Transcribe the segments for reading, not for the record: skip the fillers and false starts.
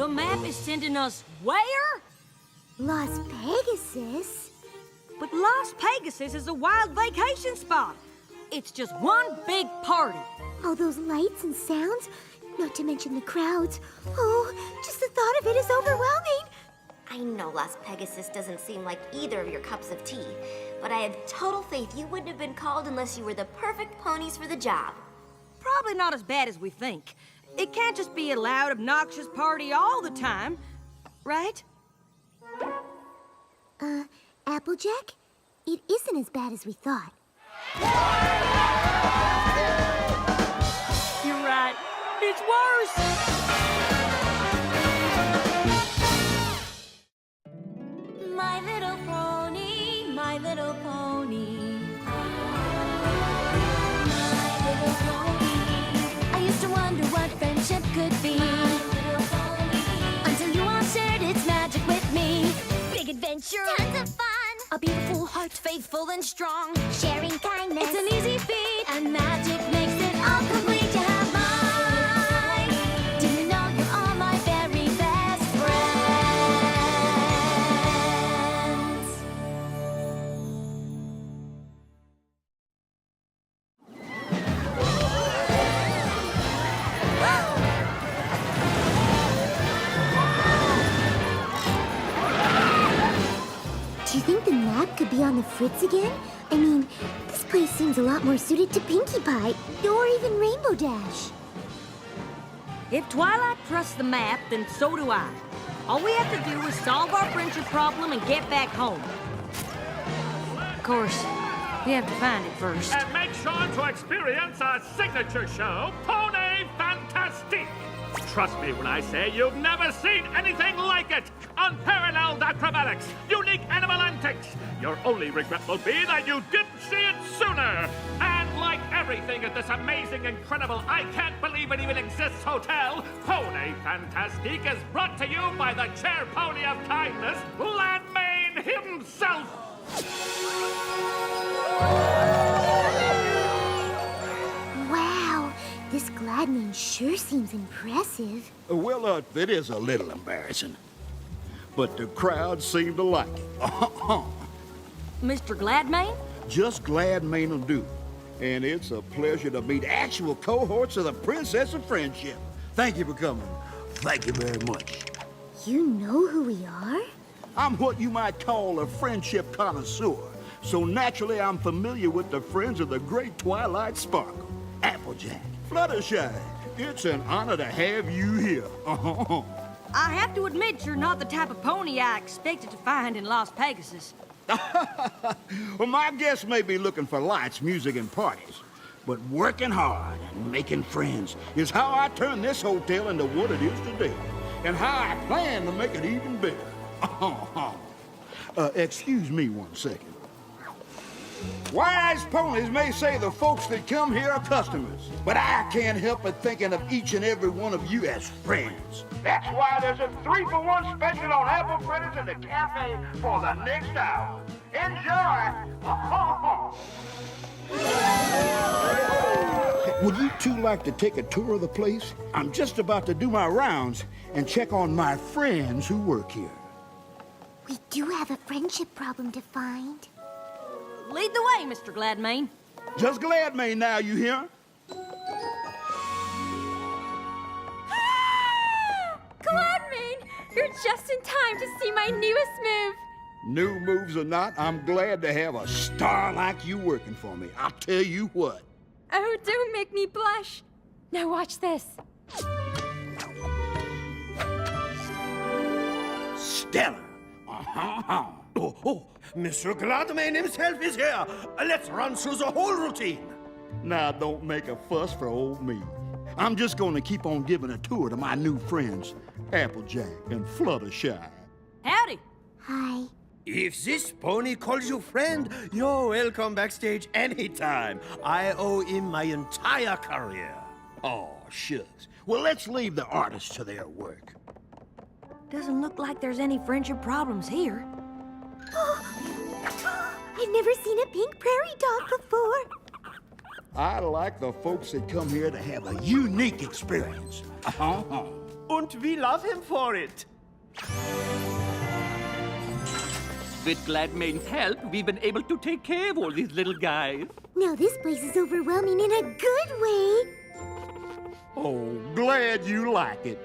The map is sending us where? Las Pegasus? But Las Pegasus is a wild vacation spot. It's just one big party. All those lights and sounds, not to mention the crowds. Oh, just the thought of it is overwhelming. I know Las Pegasus doesn't seem like either of your cups of tea, but I have total faith you wouldn't have been called unless you were the perfect ponies for the job. Probably not as bad as we think. It can't just be a loud, obnoxious party all the time, right? Applejack? It isn't as bad as we thought. You're right. It's worse. My little pony, my little pony. My little pony. I used to wonder what friendship could be. My little pony. Until you all shared its magic with me. Big adventure. Tons of fun. A beautiful heart, faithful and strong. Sharing kindness. It's an easy feat. And magic makes it all complete. You have mine. Do you know you're all my very best friends? Do you think the map could be on the fritz again? I mean, this place seems a lot more suited to Pinkie Pie, or even Rainbow Dash. If Twilight trusts the map, then so do I. All we have to do is solve our friendship problem and get back home. Of course, we have to find it first. And make sure to experience our signature show, Pony Fantastique. Trust me when I say you've never seen anything like it. Unparalleled acrobatics, unique animal antics. Your only regret will be that you didn't see it sooner. And like everything at this amazing, incredible, I can't believe it even exists hotel, Pony Fantastique is brought to you by the chair pony of kindness, Gladmane himself. Wow, this Gladmane sure seems impressive. Well, it is a little embarrassing. But the crowd seemed to like it. Mr. Gladmane? Just Gladmane will do. And it's a pleasure to meet actual cohorts of the Princess of Friendship. Thank you for coming. Thank you very much. You know who we are? I'm what you might call a friendship connoisseur. So naturally, I'm familiar with the friends of the great Twilight Sparkle. Applejack, Fluttershy, it's an honor to have you here. I have to admit you're not the type of pony I expected to find in Las Pegasus. Well, my guests may be looking for lights, music, and parties, but working hard and making friends is how I turn this hotel into what it is today, and how I plan to make it even bigger. Excuse me one second. Wise ponies may say the folks that come here are customers, but I can't help but thinking of each and every one of you as friends. That's why there's a 3-for-1 special on apple fritters in the cafe for the next hour. Enjoy! Would you two like to take a tour of the place? I'm just about to do my rounds and check on my friends who work here. We do have a friendship problem to find. Lead the way, Mr. Gladmane. Just Gladmane now, you hear? Gladmane! You're just in time to see my newest move. New moves or not, I'm glad to have a star like you working for me. I'll tell you what. Oh, don't make me blush. Now watch this. Stellar. Oh, Mr. Gladmane himself is here. Let's run through the whole routine. Now, don't make a fuss for old me. I'm just going to keep on giving a tour to my new friends, Applejack and Fluttershy. Howdy. Hi. If this pony calls you friend, you're welcome backstage anytime. I owe him my entire career. Oh, shucks. Well, let's leave the artists to their work. Doesn't look like there's any friendship problems here. I've never seen a pink prairie dog before. I like the folks that come here to have a unique experience. und we love him for it. With Gladmane's help, we've been able to take care of all these little guys. Now this place is overwhelming in a good way. Oh, glad you like it.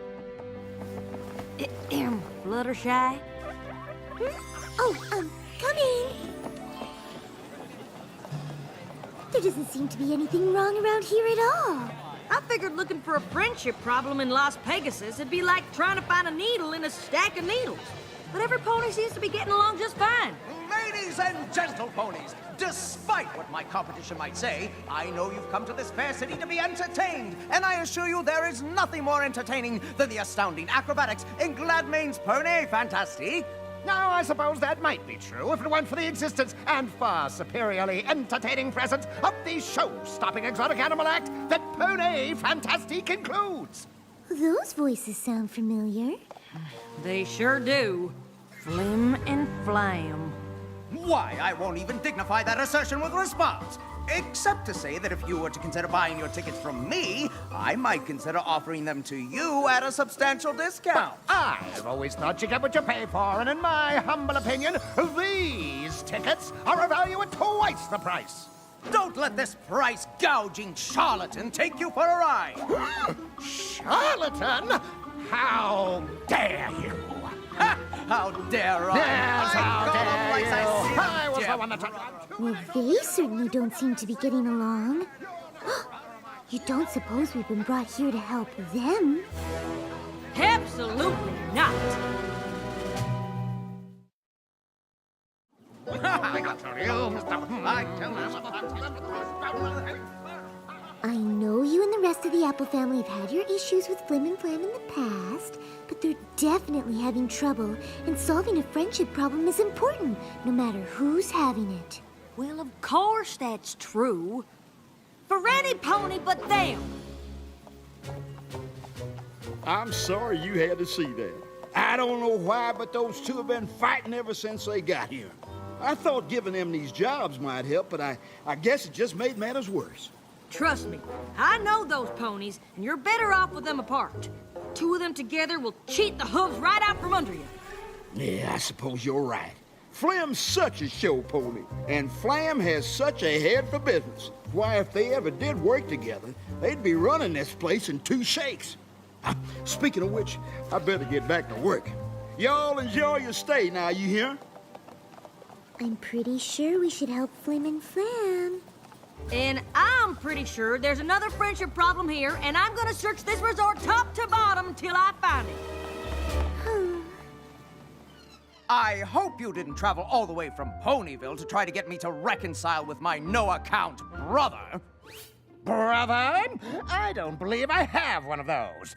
Fluttershy? Oh, coming. There doesn't seem to be anything wrong around here at all. I figured looking for a friendship problem in Las Pegasus would be like trying to find a needle in a stack of needles. But every pony seems to be getting along just fine. Ladies and gentle ponies, despite what my competition might say, I know you've come to this fair city to be entertained, and I assure you there is nothing more entertaining than the astounding acrobatics in Gladmane's Pony Fantastique. Now, I suppose that might be true if it weren't for the existence and far superiorly entertaining presence of the show-stopping exotic animal act that Pony Fantastique includes. Those voices sound familiar. They sure do. Flim and Flam. Why, I won't even dignify that assertion with response. Except to say that if you were to consider buying your tickets from me, I might consider offering them to you at a substantial discount. I've always thought you get what you pay for, and in my humble opinion, these tickets are a value at twice the price. Don't let this price-gouging charlatan take you for a ride. Charlatan? How dare you? Ha! How dare I? Yes, how dare you? I was the one that... Well, they certainly don't seem to be getting along. You don't suppose we've been brought here to help them? Absolutely not. I know you and the rest of the Apple family have had your issues with Flim and Flam in the past, but they're definitely having trouble, and solving a friendship problem is important, no matter who's having it. Well, of course that's true. For any pony but them. I'm sorry you had to see that. I don't know why, but those two have been fighting ever since they got here. I thought giving them these jobs might help, but I guess it just made matters worse. Trust me, I know those ponies, and you're better off with them apart. Two of them together will cheat the hooves right out from under you. Yeah, I suppose you're right. Flim's such a show pony, and Flam has such a head for business. Why, if they ever did work together, they'd be running this place in 2 shakes. Speaking of which, I better get back to work. Y'all enjoy your stay now, you hear? I'm pretty sure we should help Flim and Flam. And I'm pretty sure there's another friendship problem here, and I'm gonna search this resort top to bottom till I find it. I hope you didn't travel all the way from Ponyville to try to get me to reconcile with my no-account brother. Brother? I don't believe I have one of those.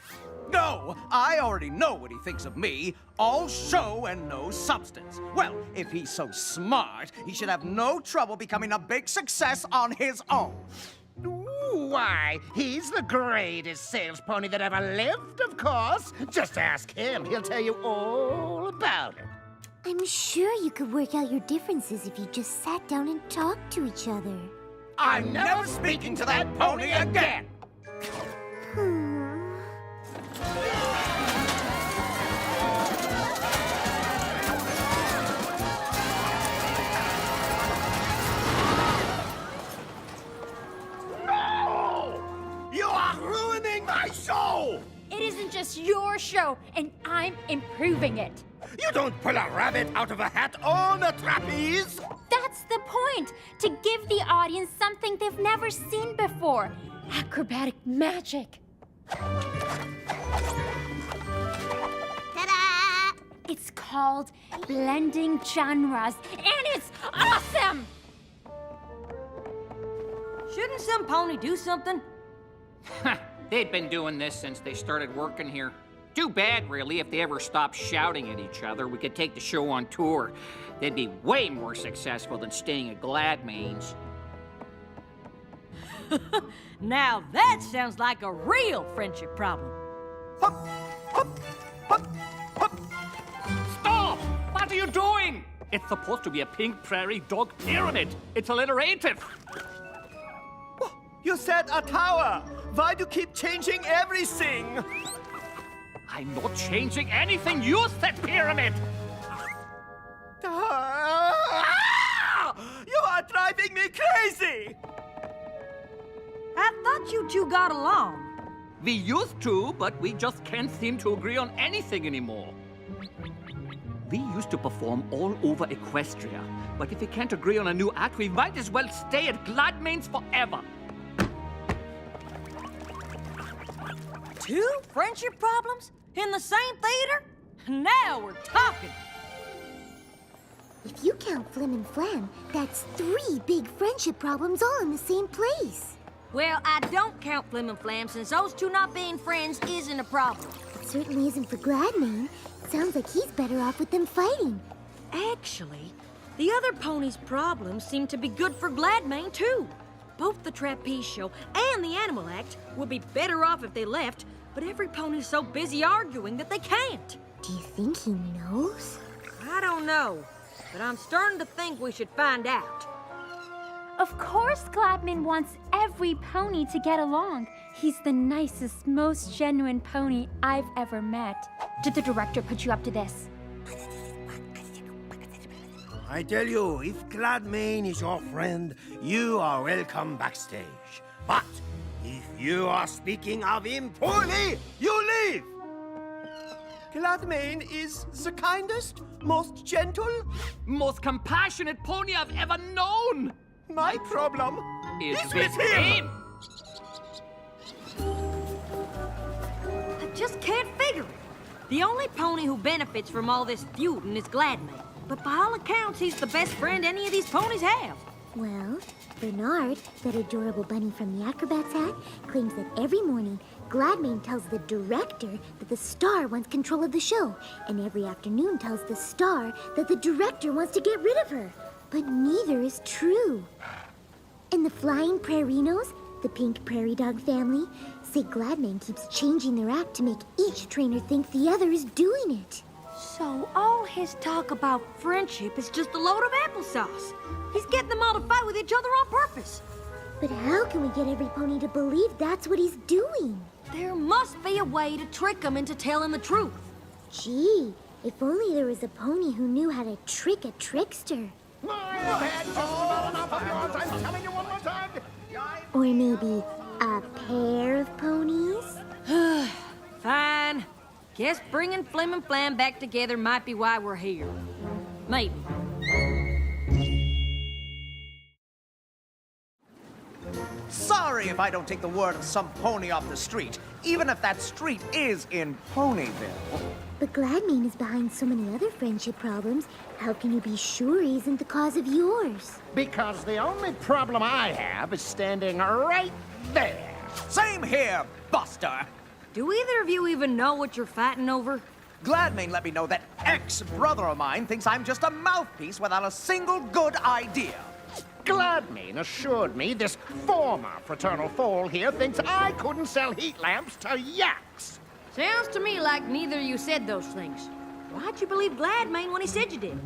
No, I already know what he thinks of me. All show and no substance. Well, if he's so smart, he should have no trouble becoming a big success on his own. Why, he's the greatest sales pony that ever lived, of course. Just ask him. He'll tell you all about it. I'm sure you could work out your differences if you just sat down and talked to each other. I'm never speaking to that pony again! No! You are ruining my show! It isn't just your show, and I'm improving it. You don't pull a rabbit out of a hat on a trapeze! That's the point, to give the audience something they've never seen before. Acrobatic magic. Ta-da! It's called blending genres, and it's awesome! Shouldn't some pony do something? They'd been doing this since they started working here. Too bad, really, if they ever stopped shouting at each other. We could take the show on tour. They'd be way more successful than staying at Gladmane's. Now that sounds like a real friendship problem. Stop! What are you doing? It's supposed to be a pink prairie dog pyramid. It's alliterative. You said a tower. Why do you keep changing everything? I'm not changing anything you said, Pyramid! You are driving me crazy! I thought you two got along. We used to, but we just can't seem to agree on anything anymore. We used to perform all over Equestria, but if we can't agree on a new act, we might as well stay at Gladmane's forever. 2 friendship problems? In the same theater? Now we're talking. If you count Flim and Flam, that's 3 big friendship problems all in the same place. Well, I don't count Flim and Flam since those two not being friends isn't a problem. It certainly isn't for Gladmane. Sounds like he's better off with them fighting. Actually, the other ponies' problems seem to be good for Gladmane, too. Both the Trapeze Show and the Animal Act would be better off if they left, but every pony's so busy arguing that they can't. Do you think he knows? I don't know, but I'm starting to think we should find out. Of course Gladmane wants every pony to get along. He's the nicest, most genuine pony I've ever met. Did the director put you up to this? I tell you, if Gladmane is your friend, you are welcome backstage. But if you are speaking of him poorly, you leave! Gladmane is the kindest, most gentle, Most compassionate pony I've ever known! my problem Is is with him! I just can't figure it. The only pony who benefits from all this feuding is Gladmane. But by all accounts, he's the best friend any of these ponies have. Well, Bernard, that adorable bunny from the Acrobat's hat, claims that every morning Gladmane tells the director that the star wants control of the show, and every afternoon tells the star that the director wants to get rid of her. But neither is true. And the Flying Prairinos, the pink prairie dog family, say Gladmane keeps changing their act to make each trainer think the other is doing it. So all his talk about friendship is just a load of applesauce. He's getting them all to fight with each other on purpose. But how can we get every pony to believe that's what he's doing? There must be a way to trick him into telling the truth. Gee, if only there was a pony who knew how to trick a trickster. I've had just about enough of yours. I'm telling you one more time. Or maybe a pair of ponies? Fine. Guess bringing Flim and Flam back together might be why we're here. Maybe. Sorry if I don't take the word of some pony off the street, even if that street is in Ponyville. But Gladmane is behind so many other friendship problems. How can you be sure he isn't the cause of yours? Because the only problem I have is standing right there. Same here, Buster. Do either of you even know what you're fighting over? Gladmane let me know that ex-brother of mine thinks I'm just a mouthpiece without a single good idea. Gladmane assured me this former fraternal foal here thinks I couldn't sell heat lamps to yaks. Sounds to me like neither of you said those things. Why'd you believe Gladmane when he said you did?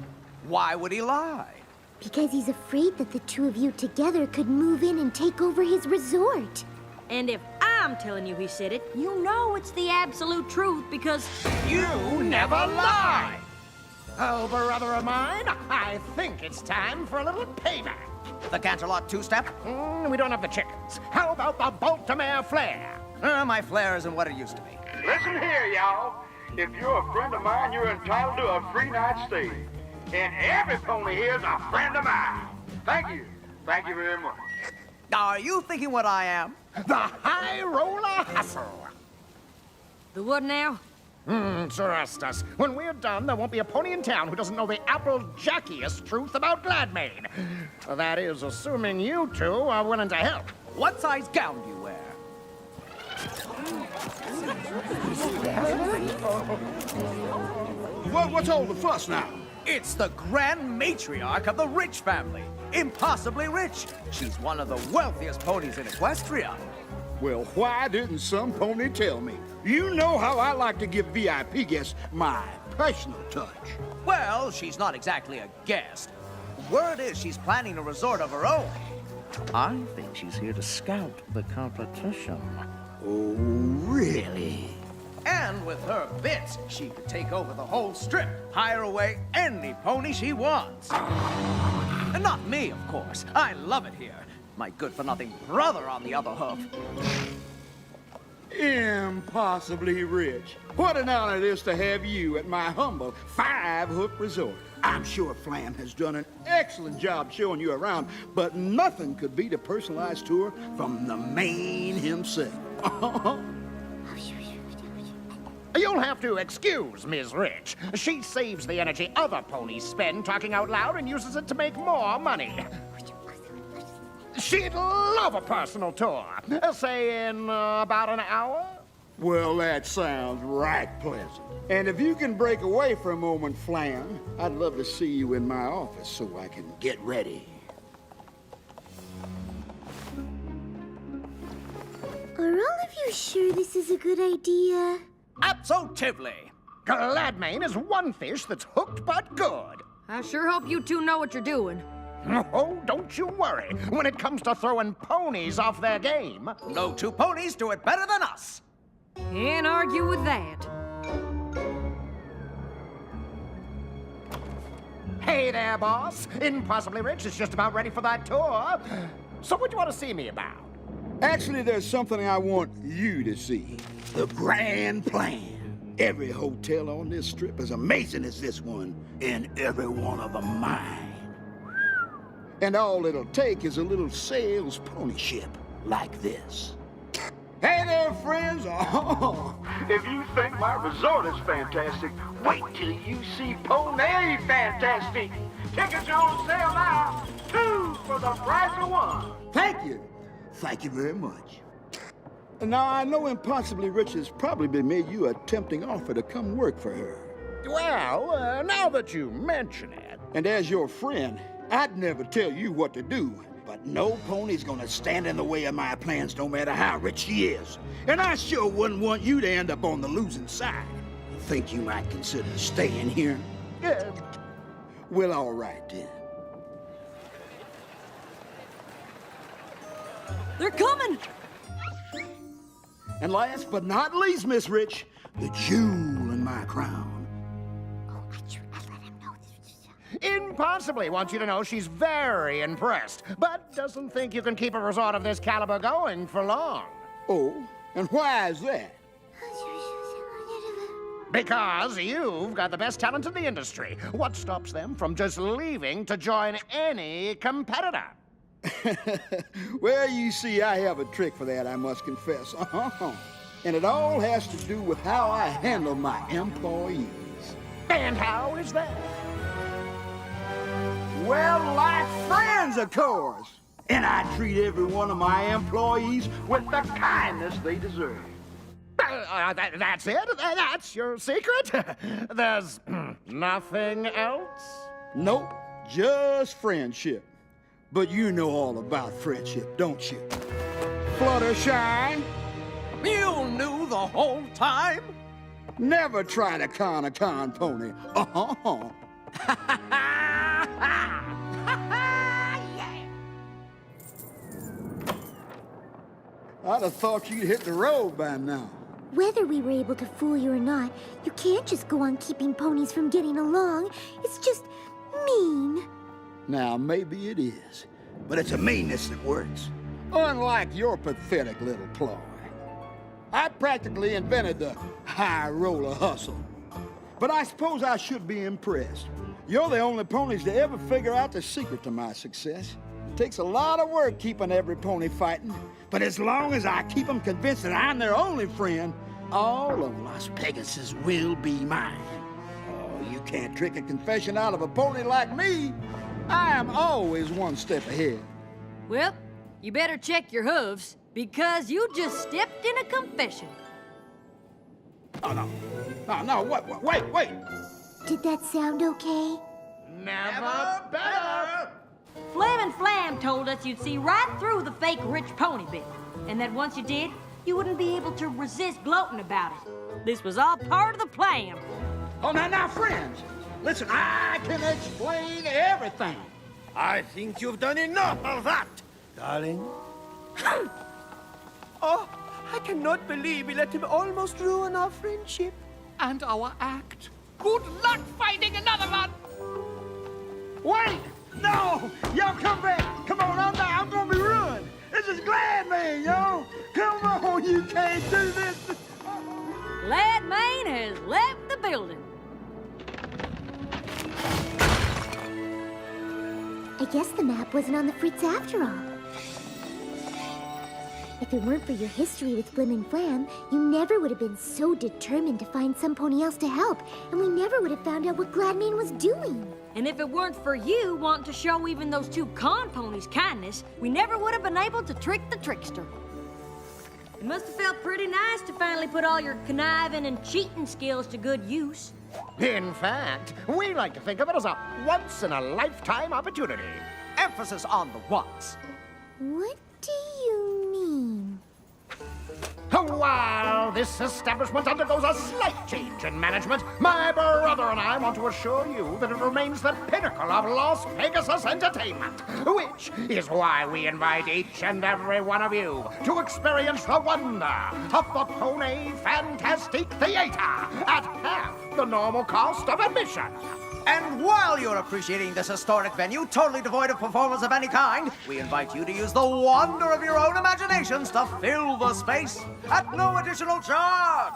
Why would he lie? Because he's afraid that the two of you together could move in and take over his resort. And if I'm telling you he said it, you know it's the absolute truth because... You never lie! Oh, brother of mine, I think it's time for a little payback. The Canterlot two-step? We don't have the chickens. How about the Baltimore Flare? My flair isn't what it used to be. Listen here, y'all. If you're a friend of mine, you're entitled to a free night stay. And every pony here is a friend of mine. Thank you. Thank you very much. Are you thinking what I am? The High Roller Hustle. The what now? Trust us. When we're done, there won't be a pony in town who doesn't know the apple-jackiest truth about Gladmane. That is, assuming you two are willing to help. What size gown do you wear? What's all the fuss now? It's the grand matriarch of the Rich family. Impossibly rich. She's one of the wealthiest ponies in Equestria. Well, why didn't some pony tell me? You know how I like to give VIP guests my personal touch. Well, she's not exactly a guest. Word is she's planning a resort of her own. I think she's here to scout the competition. Oh, really? And with her bits, she could take over the whole strip, hire away any pony she wants. And not me, of course. I love it here. My good-for-nothing brother on the other hoof. Impossibly rich. What an honor it is to have you at my humble five-hoof resort. I'm sure Flam has done an excellent job showing you around, but nothing could beat a personalized tour from the man himself. You'll have to excuse Ms. Rich. She saves the energy other ponies spend talking out loud and uses it to make more money. She'd love a personal tour. Say in about an hour? Well, that sounds right pleasant. And if you can break away for a moment, Flam, I'd love to see you in my office so I can get ready. Are all of you sure this is a good idea? Absolutely. Gladmane is one fish that's hooked but good. I sure hope you two know what you're doing. Oh, don't you worry. When it comes to throwing ponies off their game, No two ponies do it better than us. Can't argue with that. Hey there, boss. Impossibly Rich is just about ready for that tour. So what do you want to see me about? Actually, there's something I want you to see. The grand plan. Every hotel on this strip is amazing as this one, and every one of them mine. And all it'll take is a little sales pony ship like this. Hey there, friends. Oh, if you think my resort is fantastic, wait till you see Pony Fantastic. Tickets are on sale now. 2 for the price of 1. Thank you. Thank you very much. Now, I know Impossibly Rich has probably made you a tempting offer to come work for her. Well, now that you mention it. And as your friend, I'd never tell you what to do. But no pony's gonna stand in the way of my plans no matter how rich she is. And I sure wouldn't want you to end up on the losing side. Think you might consider staying here? Well, all right then. They're coming! And last but not least, Miss Rich, the jewel in my crown. Impossibly wants you to know she's very impressed, but doesn't think you can keep a resort of this caliber going for long. Oh, and why is that? Because you've got the best talent in the industry. What stops them from just leaving to join any competitor? Well, you see, I have a trick for that, I must confess. And it all has to do with how I handle my employees. And how is that? Well, like friends, of course. And I treat every one of my employees with the kindness they deserve. That's it? That's your secret? There's nothing else? Nope, just friendship. But you know all about friendship, don't you? Fluttershy, You knew the whole time? never try to con a con pony. I'd have thought you'd hit the road by now. Whether we were able to fool you or not, you can't just go on keeping ponies from getting along. It's just mean. Now, maybe it is, but it's a meanness that works. Unlike your pathetic little ploy. I practically invented the high roller hustle. But I suppose I should be impressed. You're the only ponies to ever figure out the secret to my success. It takes a lot of work keeping every pony fighting, but as long as I keep them convinced that I'm their only friend, all of Las Pegasus will be mine. Oh, you can't trick a confession out of a pony like me. I am always one step ahead. Well, you better check your hooves, because you just stepped in a confession. Oh, no, wait. Did that sound okay? Never better! Flam and Flam told us you'd see right through the fake rich pony bit, and that once you did, you wouldn't be able to resist gloating about it. This was all part of the plan. Oh, now, friends, listen, I can explain everything. I think you've done enough of that, darling. Oh, I cannot believe we let him almost ruin our friendship. And our act. Good luck finding another one! Wait! No! Y'all come back! Come on, I'm gonna be ruined! This is Glad Man, yo! Come on, you can't do this! Glad Man has left the building. I guess the map wasn't on the fritz after all. If it weren't for your history with Flim and Flam, you never would have been so determined to find some pony else to help, and we never would have found out what Gladmane was doing. And if it weren't for you wanting to show even those two con ponies kindness, we never would have been able to trick the trickster. It must have felt pretty nice to finally put all your conniving and cheating skills to good use. In fact, we like to think of it as a once-in-a-lifetime opportunity. Emphasis on the once. What do you mean? While this establishment undergoes a slight change in management, my brother and I want to assure you that it remains the pinnacle of Los Pegasus entertainment, which is why we invite each and every one of you to experience the wonder of the Pony Fantastique Theater at half the normal cost of admission. And while you're appreciating this historic venue, totally devoid of performance of any kind, we invite you to use the wonder of your own imaginations to fill the space at no additional charge.